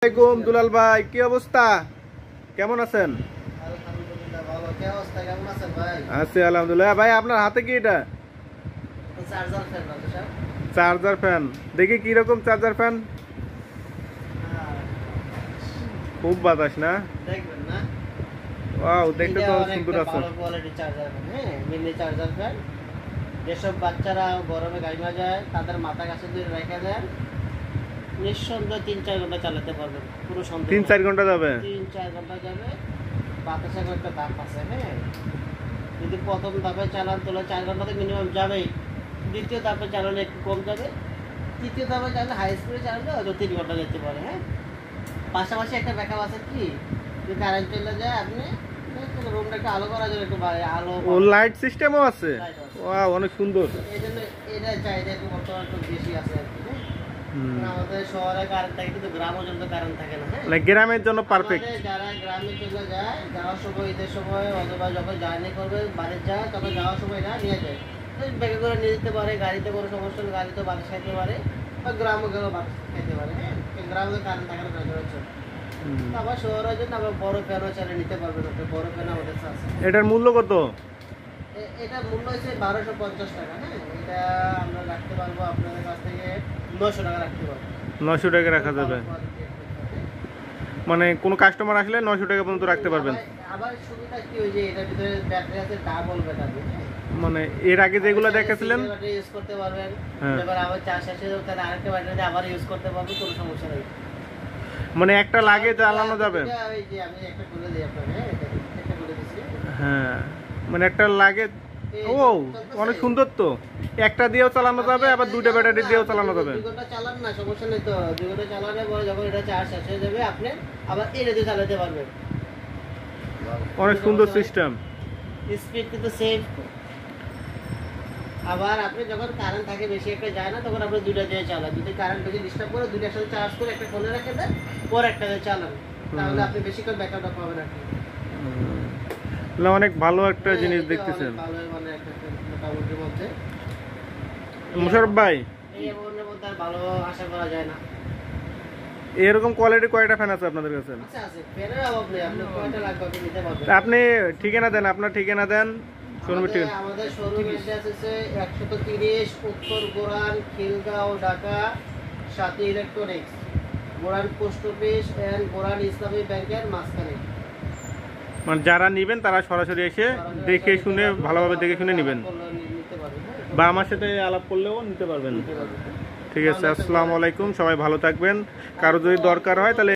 আসসালামু আলাইকুম দুলাল ভাই, কি অবস্থা? কেমন আছেন? আলহামদুলিল্লাহ ভালো। কি অবস্থা, কেমন আছেন ভাই? আছি আলহামদুলিল্লাহ। ভাই আপনার হাতে কি এটা? চার্জার ফ্যান না তো স্যার? Charger fan. দেখি কি রকম চার্জার ফ্যান। খুব বাতাস না? দেখবেন না? ওয়াও, দেখতে এটা তো অনেক সুন্দর আছে। ভালো কোয়ালিটির চার্জার ফ্যান, হ্যাঁ, মিনি চার্জার ফ্যান। যেসব বাচ্চারা গরমে গাইমা যায় তাদের মাথা কাছে দিয়ে রেখে দেন, নিঃসন্দেহে 3-4 ঘন্টা চালাতে পারবেন, পুরো সন্দেহ 3-4 ঘন্টা যাবে? 3-4 ঘন্টা যাবে। বাতাসের একটা ধাপ আছে, হ্যাঁ, যদি প্রথম ধাপে চালান তাহলে 4 ঘন্টা তো মিনিমাম যাবেই। দ্বিতীয় ধাপে চালালে একটু কম যাবে, তৃতীয় ধাপে চালালে হাই স্পিডে চালালে হয়তো 3 ঘন্টা যেতে পারে। হ্যাঁ, পাশাপাশি একটা ব্যাকআপ আছে কি, যদি কারেন্ট চলে যায় আপনি রুমটা একটু আলো করার জন্য একটু আলো ও লাইট সিস্টেমও আছে? ওয়াও, অনেক সুন্দর। এই জন্য এটা চাহিদা একটু বর্তমানে একটু বেশি আছে আর কি। হ্যাঁ, আমাদের শহরে কারেন্ট থাকে কিন্তু গ্রাম পর্যন্ত কারেন্ট থাকে না। হ্যাঁ, মানে গ্রামের জন্য পারফেক্ট। যারা গ্রামে চলে যায়, যাওয়ার সময় ঈদের সময় অথবা যখন জার্নি করবে বাড়ির যায়, তখন যাওয়ার সময় না নিয়ে যায়, ব্যাগে করে নিয়ে যেতে পারে। গাড়িতে কোনো সমস্যা নেই, গাড়িতে বাতাস খাইতে পারে, বা গ্রামে গেলেও বাতাস খাইতে পারে। হ্যাঁ, গ্রামে কারেন্ট থাকে না সচরাচর। আবার শহরের জন্য আবার বড় ফ্যানও চালিয়ে নিতে পারবেন, আপনি বড় ফ্যান আমাদের আছে। এটার মূল্য কত? এটা মূল্য হচ্ছে 1250 টাকা। হ্যাঁ, এটা আমরা রাখতে পারবো আপনাদের কাছ থেকে 900 টাকা রাখতে পারবো। 900 টাকা রাখা যাবে? মানে কোনো কাস্টমার আসলে 900 টাকা পর্যন্ত রাখতে পারবেন? আবার সুবিধা কি, ওই যে এটার ভিতরে ব্যাটারি আছে, ডাবল ব্যাটারি। মানে এর আগে যেগুলো দেখাছিলেন ব্যাটারি ইউজ করতে পারবেন, হ্যাঁ। এবার আবার চার্জ শেষ হয়ে যাবে তাহলে আরেকটা ব্যাটারি দিয়ে আবার ইউজ করতে পারবেন, কোনো সমস্যা নেই। মানে একটা লাগে চালানো যাবে? ওই যে আমি একটা খুলে দিই আপনাকে, হ্যাঁ, এটা একটা খুলে দিচ্ছি। হ্যাঁ, মানে একটা লাগে। ও অনেক সুন্দর তো। একটা দিয়েও চালানো যাবে, আবার দুটো ব্যাটারি দিয়েও চালানো যাবে। 2 ঘন্টা চালান না, সমস্যা নেই তো। 2 ঘন্টা চালানোর পরে যখন এটা চার্জ শেষ হয়ে যাবে আপনি আবার এটা দিয়ে চালাতে পারবেন। অনেক সুন্দর সিস্টেম। স্পিড কিন্তু সেম। আবার আপনি যখন কারেন্ট থাকে বেশি একটা যায় না, তখন আপনি দুইটা দিয়ে চালান। যদি কারেন্ট বেশি ডিস্টার্ব করে, দুইটার সাথে চার্জ করে একটা ফোনে রেখে দেন, পরে একটা দিয়ে চালান, তাহলে আপনি বেশিক্ষণ ব্যাকআপটা পাবেন আর কি। না, অনেক ভালো একটা জিনিস দেখতেছেন। ভালো, মানে একটা মোটামুটির মধ্যে। মুশারফ ভাই, এই অ্যামাউন্টের মধ্যে আর ভালো আশা করা যায় না। এরকম কোয়ালিটি কয়টা ফ্যান আছে আপনাদের কাছে? আচ্ছা, আছে, ফ্যানের অভাব নেই। আপনি কয়টা লাগবে আপনি নিতে পারবেন। আপনি ঠিকানা দেন, আপনার ঠিকানা দেন। আমাদের শোরুম অ্যাড্রেস আছে 130 উত্তর গোরান, Khilgaon, Dhaka, Sathi electronics, Goran post office and Goran Islami ব্যাংকের মাঝখানে। মানে যারা নেবেন তারা সরাসরি এসে দেখে শুনে, ভালোভাবে দেখে শুনে নেবেন, নিতে পারবেন, হ্যাঁ, বা আমার সাথে আলাপ করলেও নিতে পারবেন। নিতে পারবেন। ঠিক আছে, আসসালামু আলাইকুম, সবাই ভালো থাকবেন। কারো যদি দরকার হয় তাহলে